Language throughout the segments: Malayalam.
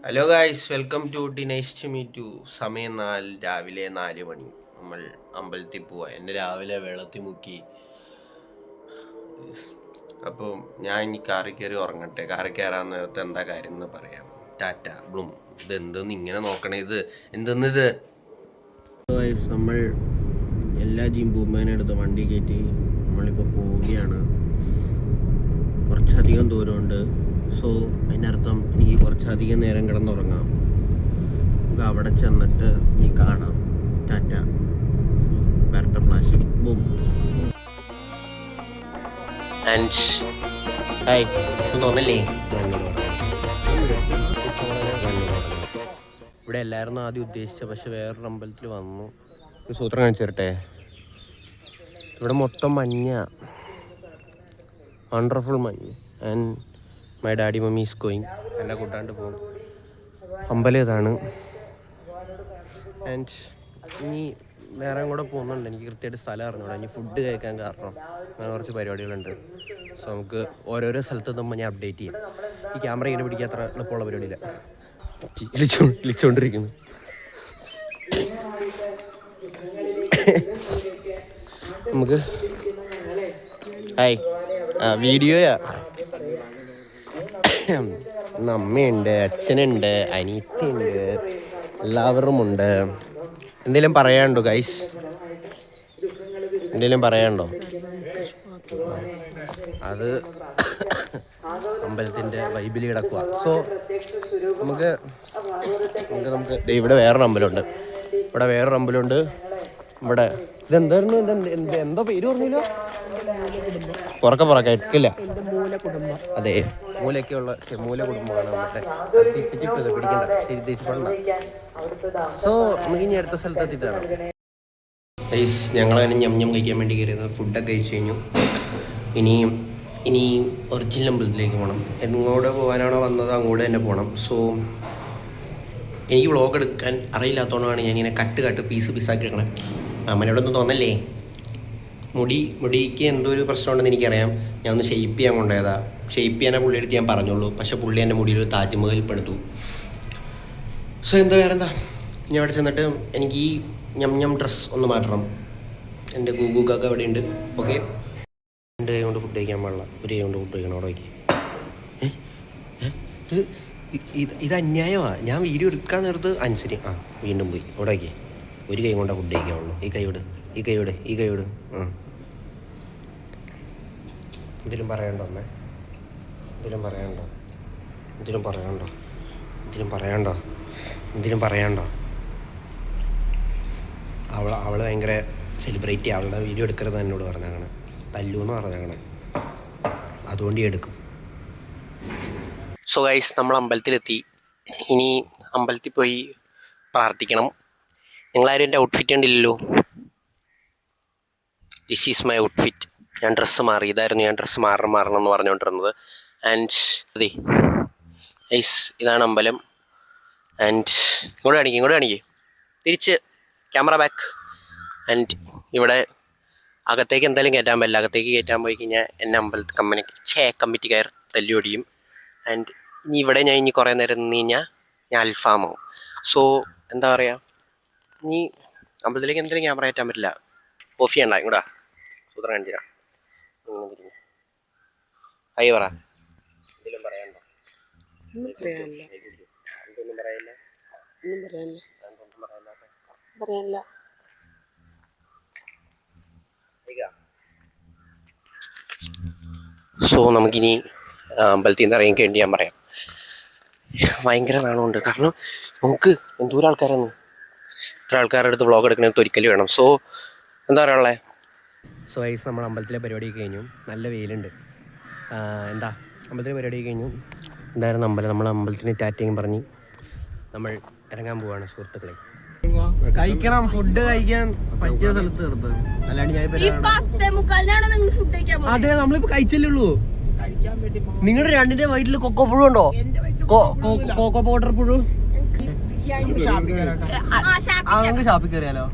Hello guys, welcome to T nice to meet to. സമയം രാവിലെ 4 മണി. നമ്മൾ അമ്പലത്തിൽ പോവാ. എന്നെ രാവിലെ വെള്ളത്തിൽ മുക്കി. അപ്പോൾ ഞാൻ ഇനി കാറിൽ കയറി ഉറങ്ങട്ടെ. കാറിൽ കയറാൻ നേരത്തെ എന്താ കാര്യം എന്ന് പറയാം. ടാറ്റ ബ്ലൂം. ഇത് എന്തെന്ന് ഇങ്ങനെ നോക്കണേ? ഇത് എന്തെന്നിത്? നമ്മൾ എല്ലാ ജിംബൂമ്മേനെ എടുത്ത് വണ്ടി കയറ്റി നമ്മളിപ്പോൾ പോവുകയാണ്. കുറച്ചധികം ദൂരമുണ്ട്. സോ അതിനർത്ഥം എനിക്ക് കുറച്ചധികം നേരം കിടന്നുറങ്ങാം. നമുക്ക് അവിടെ ചെന്നിട്ട് ഇനി കാണാം. Tata Bertha flash boom. And hi, തോന്നല്ലേ? ഇവിടെ എല്ലാവരും ആദ്യം ഉദ്ദേശിച്ച, പക്ഷെ വേറൊരു അമ്പലത്തിൽ വന്നു. ഒരു സൂത്രം കാണിച്ചു തരട്ടെ. ഇവിടെ മൊത്തം മഞ്ഞ, വണ്ടർഫുൾ മഞ്ഞ്. And my daddy mummy is going. എന്നെ കൂട്ടാണ്ട് പോകും. അമ്പലം ഇതാണ്. ആൻഡ് ഇനി വേറെ കൂടെ പോകുന്നുണ്ട്. എനിക്ക് കൃത്യമായിട്ട് സ്ഥലം അറിഞ്ഞൂടാ. ഇനി ഫുഡ് കഴിക്കാൻ കാരണം അങ്ങനെ കുറച്ച് പരിപാടികളുണ്ട്. സോ നമുക്ക് ഓരോരോ സ്ഥലത്ത് നമ്മൾ ഞാൻ അപ്ഡേറ്റ് ചെയ്യും. ഈ ക്യാമറ ഇങ്ങനെ പിടിക്കാൻ അത്ര എളുപ്പമുള്ള പരിപാടിയില്ല. വിളിച്ചുകൊണ്ടിരിക്കുന്നു. നമുക്ക് ഹായ്, വീഡിയോയാ. അമ്മയുണ്ട്, അച്ഛനുണ്ട്, അനിയത്തിയുണ്ട്, എല്ലാവരും ഉണ്ട്. എന്തെങ്കിലും പറയാനുണ്ടോ ഗൈസ്? എന്തെങ്കിലും പറയാനുണ്ടോ? അത് അമ്പലത്തിൻ്റെ വൈബിൽ കിടക്കുക. സോ നമുക്ക് ഇവിടെ വേറൊരു അമ്പലമുണ്ട്. ഇവിടെ ഇതെന്തായിരുന്നു? എന്തോ പേര് പറഞ്ഞില്ല. പുറക്കെ എത്തില്ല. അതെ, മൂലൊക്കെയുള്ള മൂല കുടുംബമാണ്. പിടിക്കണ്ട. സോ നമുക്ക് ഇനി അടുത്ത സ്ഥലത്ത് എത്തിയിട്ടാണ്. ഞങ്ങളതിന് ഞം കഴിക്കാൻ വേണ്ടി കയറിയത്. ഫുഡൊക്കെ കഴിച്ച് കഴിഞ്ഞു. ഇനി ഒറിജിനൽ അമ്പലത്തിലേക്ക് പോകണം. എങ്ങോട്ട് പോകാനാണോ വന്നത് അങ്ങോട്ട് തന്നെ പോകണം. സോ എനിക്ക് വ്ളോഗ് എടുക്കാൻ അറിയില്ലാത്തതുകൊണ്ടാണ് ഞാനിങ്ങനെ കട്ട് പീസാക്കി എടുക്കണം. അമ്മനോടൊന്നും തോന്നല്ലേ? മുടിക്ക് എന്തോ ഒരു പ്രശ്നമുണ്ടെന്ന് എനിക്കറിയാം. ഞാൻ ഒന്ന് ഷെയ്പ്പ് ചെയ്യാൻ കൊണ്ടുപോയതാ. ഷെയ്പ്പ് ചെയ്യാനാ പുള്ളിയെടുത്ത് ഞാൻ പറഞ്ഞുള്ളൂ. പക്ഷേ പുള്ളി എൻ്റെ മുടിയിൽ താജ്മഹൽ പെടുത്തു. സോ വേറെന്താ, ഇനി അവിടെ ചെന്നിട്ട് എനിക്ക് ഈ ഞം ഡ്രസ്സ് ഒന്ന് മാറ്റണം. എൻ്റെ ഗൂഗൂക്കൊക്കെ അവിടെ ഉണ്ട്. ഓക്കെ, 2 കൈ കൊണ്ട് ഫുഡ് കഴിക്കാൻ പാടില്ല, 1 കൈ കൊണ്ട് ഫുഡ് കഴിക്കണം. അവിടെ വയ്ക്ക്. ഇത് അന്യായമാണ്. ഞാൻ വീഡിയോ എടുക്കാൻ നേരത്ത് അനുസരി വീണ്ടും പോയി അവിടെ വയ്ക്ക്. 1 കൈ കൊണ്ടാണ് ഫുഡ് കഴിക്കാവുള്ളൂ. ഈ കൈയോട് എന്തെങ്കിലും പറയണ്ടോ അമ്മേ? എന്തെങ്കിലും പറയാണ്ടോ? അവൾ ഭയങ്കര സെലിബ്രിറ്റി. അവളുടെ വീഡിയോ എടുക്കരുത് എന്നോട് പറഞ്ഞാണ്. തല്ലൂന്ന് പറഞ്ഞാണ്. അതുകൊണ്ട് എടുക്കും. സോ ഗൈസ്, നമ്മൾ അമ്പലത്തിലെത്തി. ഇനി അമ്പലത്തിൽ പോയി പ്രാർത്ഥിക്കണം. നിങ്ങളാരും എൻ്റെ ഔട്ട്ഫിറ്റ് കണ്ടില്ലല്ലോ. This is my outfit. ഞാൻ ഡ്രസ്സ് മാറി. ഇതായിരുന്നു ഞാൻ ഡ്രസ്സ് മാറണം എന്ന് പറഞ്ഞുകൊണ്ടിരുന്നത്. ആൻഡ് അതെ ഗൈസ്, ഇതാണ് അമ്പലം. ആൻഡ് ഇങ്ങോട്ട് കാണിക്കേ. തിരിച്ച് ക്യാമറ ബാക്ക്. ആൻഡ് ഇവിടെ അകത്തേക്ക് എന്തായാലും കയറ്റാൻ പറ്റില്ല. അകത്തേക്ക് കയറ്റാൻ പോയി കഴിഞ്ഞാൽ എന്നെ കമ്മിറ്റിക്കാർ തല്ലി ഓടിയും. ആൻഡ് ഇനി ഇവിടെ ഞാൻ കുറേ നേരം നിന്ന് കഴിഞ്ഞാൽ ഞാൻ അൽഫാമാവും. സോ എന്താ പറയുക, ഇനി അമ്പലത്തിലേക്ക് എന്തായാലും ക്യാമറ കയറ്റാൻ പറ്റില്ല. ഓഫ് ചെയ്യണ്ട. ഇങ്ങോട്ടാ സൂത്രം കാണിച്ചു തരാം. ഹൈ പറ. എന്തെങ്കിലും പറയാനുണ്ടോ? പറയാനില്ല. സോ നമുക്കിനി അമ്പലത്തിൽ നിന്ന് ഇറങ്ങിക്കേണ്ടി ഞാൻ പറയാം. ഭയങ്കര നാണമുണ്ട്. കാരണം നമുക്ക് എന്തോരം ആൾക്കാരാണ്. ഇത്ര ആൾക്കാരുടെ അടുത്ത് വ്ളോഗ് എടുക്കണമെന്ന് ഒരിക്കലും വേണം. സോ എന്താ പറയാനുള്ളത്? സോ വൈസ് നമ്മൾ അമ്പലത്തിലെ പരിപാടി കഴിഞ്ഞു. നല്ല വെയിലുണ്ട്. അമ്പലത്തിലെ പരിപാടി കഴിഞ്ഞു. എന്തായിരുന്നു നമ്മൾ അമ്പലത്തിന് ടാറ്റയും പറഞ്ഞ് നമ്മൾ ഇറങ്ങാൻ പോവാണ് സുഹൃത്തുക്കളെ. കഴിക്കണം. ഫുഡ് കഴിക്കാൻ പറ്റിയ സ്ഥലത്ത് നിർത്ത്. അല്ലാണ്ട് ഞാൻ അതെ, നമ്മളിപ്പോ കഴിച്ചല്ലേ ഉള്ളൂ. നിങ്ങളുടെ 2ന്റെ വയറ്റിൽ കൊക്കോ പുഴു ഉണ്ടോ? കോക്കോ പൗഡർ പുഴു. നമുക്ക് ഷാപ്പിൽ കയറിയാലോ?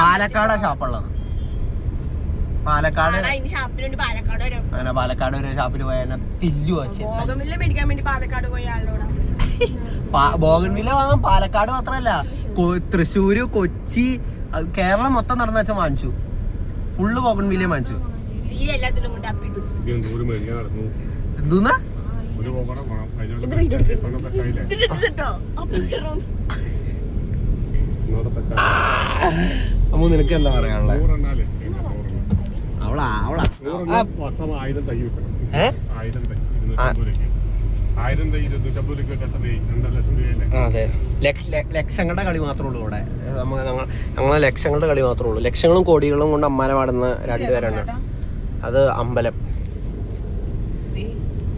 പാലക്കാടാ ഷാപ്പുള്ളത്. പാലക്കാട് അങ്ങനെ പാലക്കാട് ഒരു ഷാപ്പിൽ പോയാൽ തില്ലു ബോഗൺവില്ല വാങ്ങാൻ. പാലക്കാട് മാത്രല്ല, തൃശ്ശൂര്, കൊച്ചി, കേരളം മൊത്തം നടന്ന വെച്ചാൽ വാങ്ങിച്ചു. ഫുള്ള് ബോഗൺവില്ല വാങ്ങിച്ചു. എന്തൂന്നാ അമ്മ നിനക്ക് എന്താ പറയാനുള്ളത്? അതെ, ലക്ഷങ്ങളുടെ കളി മാത്രമേ ഉള്ളൂ ഇവിടെ. ഞങ്ങളെ ലക്ഷങ്ങളുടെ കളി മാത്രമേ ഉള്ളൂ. ലക്ഷങ്ങളും കോടികളും കൊണ്ട് അമ്മാനെ പാടുന്ന രണ്ടുപേരാണ്. അത് അമ്പലം.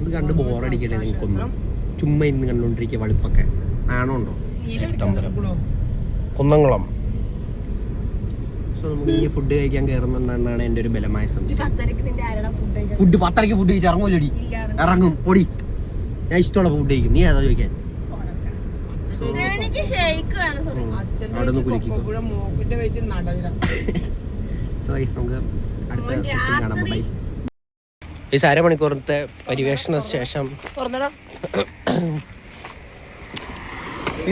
ഇത് കണ്ട് ബോറടിക്കല്ലേ നിങ്ങൾക്കൊന്നും? ചുമ്മാ ഇന്ന് കണ്ടുകൊണ്ടിരിക്കുക വളിപ്പൊക്കെ ആണോണ്ടോ? അമ്പലം കുന്നംകുളം. സോ നമുക്ക് ഇനി ഫുഡ് കഴിക്കാൻ കയറുന്നുണ്ടെന്നാണ് എൻ്റെ ഒരു ബലമായ സംശയം. ഫുഡ് 10:30 ഫുഡ് കഴിച്ച് ഇറങ്ങൂലടി? ഇറങ്ങും പൊടി. ഞാൻ ഇഷ്ടമുള്ള ഫുഡ് കഴിക്കും. നീ ഏതാ ചോദിക്കാൻ? അവിടെ നിന്ന് കുലിക്കോ. സോ നമുക്ക് അടുത്ത സെക്ഷൻ കാണാം. ബൈ. ഈ അരമണിക്കൂറത്തെ പരിവേഷണ ശേഷം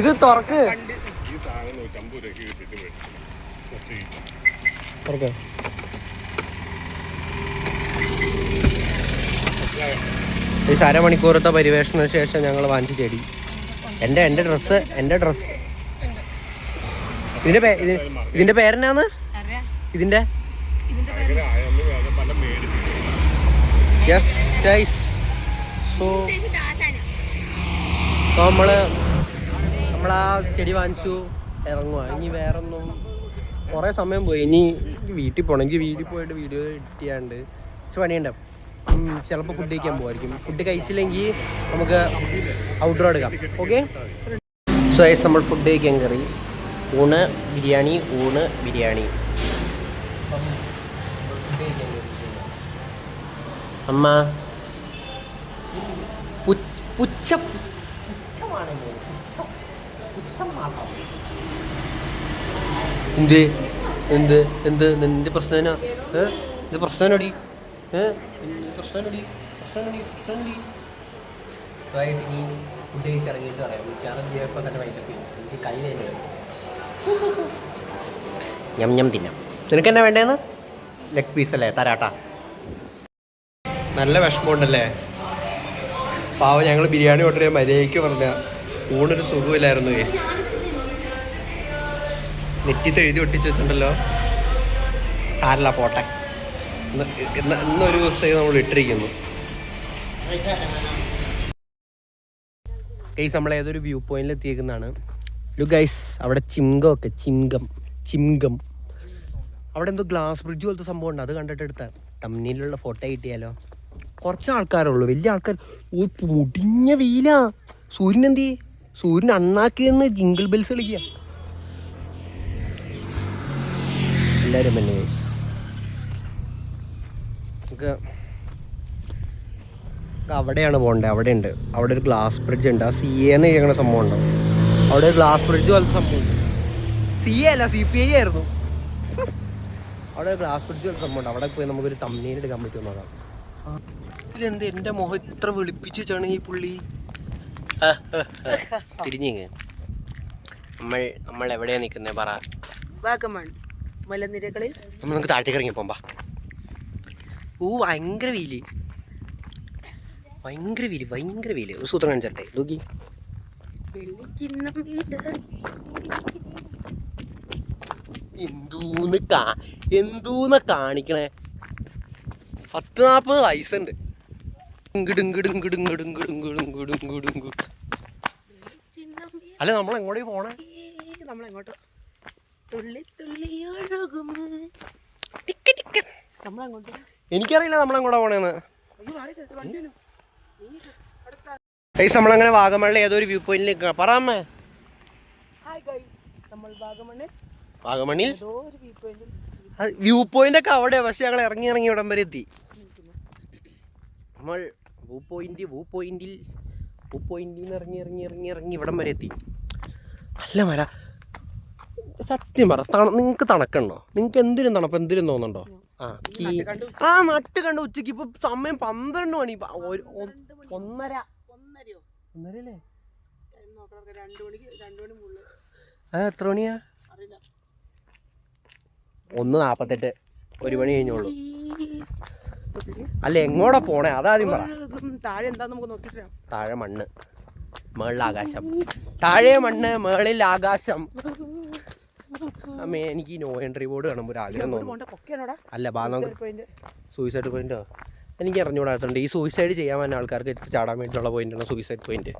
ഇത് തുറക്ക്. ഈ അരമണിക്കൂറത്തെ പരിവേഷണ ശേഷം ഞങ്ങൾ വാങ്ങിച്ച ചെടി. എൻ്റെ ഡ്രസ്സ് ഇതിന്റെ പേരെന്നാന്ന്? ഇതിന്റെ യെസ് ഗൈസ്. സോ നമ്മളാ ചെടി വാങ്ങിച്ചു ഇറങ്ങുക. ഇനി വേറൊന്നും കുറേ സമയം പോയി. ഇനി വീട്ടിൽ പോകണം. എനിക്ക് വീട്ടിൽ പോയിട്ട് വീഡിയോ എഡിറ്റ് ചെയ്യാണ്ട് പണിയുണ്ടാവും. ചിലപ്പോൾ ഫുഡ് കഴിക്കാൻ പോകുമായിരിക്കും. ഫുഡ് കഴിച്ചില്ലെങ്കിൽ നമുക്ക് ഔട്ട്ഡോർ എടുക്കാം. ഓക്കെ. സോ ഗൈസ്, നമ്മൾ ഫുഡ് കഴിക്കാൻ കയറി. ഊണ് ബിരിയാണി. അമ്മ പുച്ഛമാണ്. എന്ത് പ്രശ്നം? ഇത് പ്രശ്നടി. പ്രശ്നടി. ഇനി ഫുഡ് കഴിച്ച് ഇറങ്ങിയിട്ട് പറയാം. മിക്കവാറും ചെയ്യപ്പോൾ തന്നെ വൈകിട്ട് എനിക്ക് കൈ വേദന. ഞം തിന്നാം. നിനക്ക് എന്നാ വേണ്ടതെന്ന്? ലെഗ് പീസ് അല്ലേ? തരാട്ടാ. നല്ല വിഷമമുണ്ടല്ലേ പാവം. ഞങ്ങൾ ബിരിയാണി ഓർഡർ ചെയ്യാൻ മര്യാദയ്ക്ക് പറഞ്ഞ ഊണൊരു സുഖമില്ലായിരുന്നു. യേസ്, നെറ്റിത്ത് എഴുതി ഒട്ടിച്ച് വെച്ചിട്ടുണ്ടല്ലോ. സാരല്ല, പോട്ടെ. ഇന്നൊരു ദിവസത്തേക്ക് നമ്മൾ ഇട്ടിരിക്കുന്നു. ഗൈസ്, നമ്മൾ ഏതൊരു വ്യൂ പോയിന്റിൽ എത്തിയേക്കുന്നതാണ്. ഗൈസ്, അവിടെ ചിംഗം അവിടെ എന്തോ ഗ്ലാസ് ബ്രിഡ്ജ് പോലത്തെ സംഭവം ഉണ്ട്. അത് കണ്ടിട്ട് എടുത്ത തമ്മിലുള്ള ഫോട്ടോ കിട്ടിയാലോ. കുറച്ച് ആൾക്കാരുള്ളൂ, വലിയ ആൾക്കാർ. മുടിഞ്ഞ വെയിലാ. സൂര്യൻ അണ്ണാക്കിന്ന് ജിങ്കിൾ ബെൽസ് കളിക്കുക എല്ലാവരും. തന്നെ ഗൈസ്, നമുക്ക് അവിടെയാണ് പോകേണ്ടത്. അവിടെ ഒരു ഗ്ലാസ് ബ്രിഡ്ജ് ഉണ്ട്. ആ CA എന്ന് കേൾക്കുന്ന സംഭവം ഉണ്ടോ? അവിടെ ഒരു ഗ്ലാസ് ബ്രിഡ്ജ് പോലത്തെ സംഭവം ഉണ്ട്. CA അല്ല, CPI ആയിരുന്നു. അവിടെ ഒരു ഗ്ലാസ് ബ്രിഡ്ജ് പോലത്തെ സംഭവം ഉണ്ട്. അവിടെ പോയി നമുക്കൊരു തമ്മിൽ എടുക്കാൻ പറ്റുമെന്ന് നോക്കാം. ഇതിലെന്ത് എൻ്റെ മുഖം ഇത്ര വെളുപ്പിച്ച് വെച്ചാണ് ഈ പുള്ളി. തിരിഞ്ഞിങ്ങ്. നമ്മൾ എവിടെയാണ് നിൽക്കുന്നത് പറ. മലനിരകളിൽ നമുക്ക് താഴത്തേക്ക് ഇറങ്ങി പോകാം. ഭയങ്കര വെയില്. ഒരു സൂത്രം കാണിച്ചട്ടെ. നോക്കി, എന്തൂന്ന് കാണിക്കണേ. 40-40 വയസ്സുണ്ട്. അല്ല, നമ്മളെങ്ങോട്ടേ പോണേ? എനിക്കറിയില്ല നമ്മളെങ്ങോട്ടാ പോണേന്ന്. നമ്മളങ്ങനെ വാഗമണ്ണിൽ ഏതൊരു വ്യൂ പോയിന്റിൽ നിൽക്കുക. പറയാമേ. വാഗമണ്ണിൽ വ്യൂ പോയിന്റ് ഒക്കെ അവിടെ. പക്ഷെ ഞങ്ങൾ ഇറങ്ങി ഇവിടം വരെ എത്തി. നമ്മൾ വ്യൂ പോയിന്റിൽ ഇറങ്ങി ഇവിടം വരെ എത്തി. നല്ല മര. സത്യം പറ, നിങ്ങൾക്ക് തണുക്കണ്ടോ? നിങ്ങൾക്ക് എന്തിനും തണുപ്പ് എന്തിനും തോന്നുന്നുണ്ടോ? ആ നട്ട് കണ്ട ഉച്ചക്ക്. ഇപ്പൊ സമയം 12 മണി. 1:30 എത്ര മണിയാ? 1:48. 1 മണി കഴിഞ്ഞോളൂ. അല്ല എങ്ങോട്ടാ പോണേ അതാദ്യം പറ. താഴെ എന്താ നമുക്ക് നോക്കിട്ട് താഴെ മണ്ണ്, മേളിൽ ആകാശം. താഴെ മണ്ണ്, മേളിൽ ആകാശം. അമ്മേ എനിക്ക് ഈ നോ എൻട്രി ബോർഡ് കാണുമ്പോൾ ഒരു ആഗ്രഹം തോന്നുന്നു. അല്ല ബാ നമുക്ക് സൂയിസൈഡ് പോയിന്റോ എനിക്ക് അറിഞ്ഞുകൂടാത്തുണ്ട്. ഈ സൂയിസൈഡ് ചെയ്യാൻ വന്ന ആൾക്കാർക്ക് എടുത്ത് ചാടാൻ വേണ്ടിയിട്ടുള്ള പോയിന്റാണ് suicide point.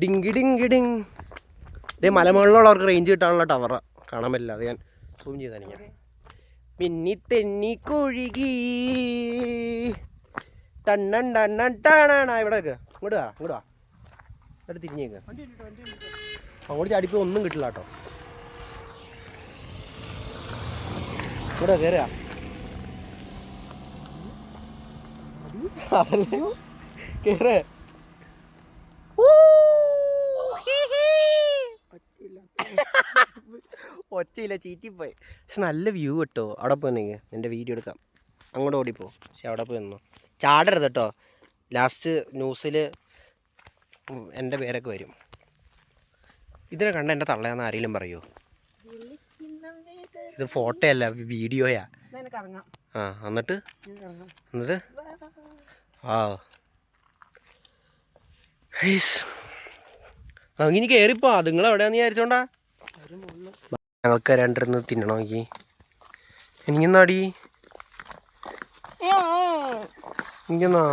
Dinghy dinghy Ding. ഇതേ മലമുകളിലുള്ളവർക്ക് റേഞ്ച് കിട്ടാനുള്ള ടവറാ. കാണാൻ പറ്റില്ല, അത് ഞാൻ സൂം ചെയ്താണ്. ഞാൻ മിന്നി തെന്നി കൊഴുകി ടണ്ണൻ ടണ്ണൻ ടണ. ഇവിടെ വെക്ക്. ഇങ്ങോട്ട് വാ, ഇങ്ങോട്ട് വാ. എന്നിട്ട് തിരിഞ്ഞേക്ക്. അങ്ങോട്ട് ചാടിപ്പോ ഒന്നും കിട്ടില്ല കേട്ടോ. ഇവിടെ കയറുക. അതല്ലേ കേറ്. ഒച്ചയില്ല, ചീറ്റിപ്പോയി. പക്ഷെ നല്ല വ്യൂ കിട്ടോ. അവിടെ പോയി നിൽക്കുക, എൻ്റെ വീഡിയോ എടുക്കാം. അങ്ങോട്ട് ഓടിപ്പോ. പക്ഷെ അവിടെ പോയി നിന്നോ, ചാടരുത് കേട്ടോ. ലാസ്റ്റ് ന്യൂസിൽ എൻ്റെ പേരൊക്കെ വരും. ഇതിനെ കണ്ട എൻ്റെ തള്ളയാന്ന് ആരെങ്കിലും പറയുമോ? ഇത് ഫോട്ടോ അല്ല, വീഡിയോയാ. ആ എന്നിട്ട് ആ അങ്ങനെ കയറിപ്പോ. നിങ്ങൾ എവിടെയാന്ന് വിചാരിച്ചോണ്ടാ. ഞങ്ങൾക്ക് രണ്ടിരുന്ന് തിന്നണോ നോക്കി. എനിക്കെന്നാടി എനിക്കെന്നാ